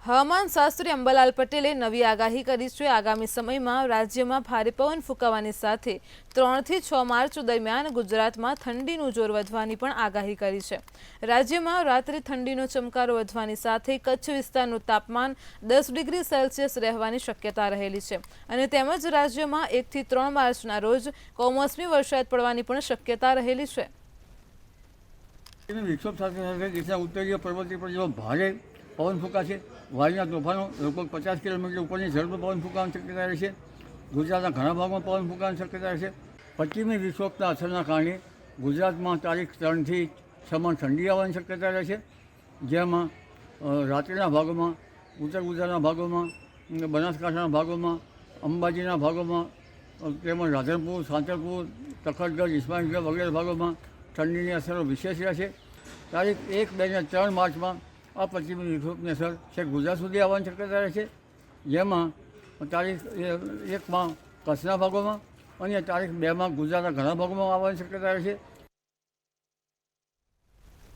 હવામાન શાસ્ત્રી અંબાલાલ પટેલે નવી આગાહી કરી છે। આગામી સમયમાં રાજ્યમાં ભારે પવન ફૂંકાવાની સાથે 3 થી 6 માર્ચ દરમિયાન ગુજરાતમાં ઠંડીનું જોર વધવાની પણ આગાહી કરી છે। રાજ્યમાં રાત્રે ઠંડીનો ચમકારો વધવાની સાથે કચ્છ વિસ્તારનું તાપમાન 10 ડિગ્રી સેલ્સિયસ રહેવાની શક્યતા રહેલી છે અને તેમજ રાજ્યમાં 1 થી 3 માર્ચના રોજ કમોસમી વરસાદ પડવાની પણ શક્યતા રહેલી છે। વિક્ષોભ સાથે સાથે દેશના ઉત્તરીય પર્વતીય પ્રદેશોમાં ભારે પવન ફૂંકાશે। વાયુના તોફાનો લગભગ 50 કિલોમીટર ઉપરની ઝડપે પવન ફૂંકાવાની શક્યતા રહેશે। ગુજરાતના ઘણા ભાગમાં પવન ફૂંકાવાની શક્યતા રહેશે। પશ્ચિમી વિક્ષોભના અસરના કારણે ગુજરાતમાં તારીખ 3 થી 6 ઠંડી આવવાની શક્યતા રહેશે, જેમાં રાત્રિના ભાગોમાં ઉત્તર ગુજરાતના ભાગોમાં, બનાસકાંઠાના ભાગોમાં, અંબાજીના ભાગોમાં તેમજ રાધનપુર, સાંતરપુર, તખતગઢ, ઇસ્માઇલગઢ વગેરે ભાગોમાં ઠંડીની અસરો વિશેષ રહેશે। તારીખ 1, 2 અને 3 માર્ચમાં આ પશ્ચિમી વિક્ષોભની અસર છેક ગુજરાત સુધી આવવાની શક્યતા રહેશે, જેમાં તારીખ 1માં કચ્છના ભાગોમાં અને તારીખ 2માં ગુજરાતના ઘણા ભાગોમાં આવવાની શક્યતા રહેશે।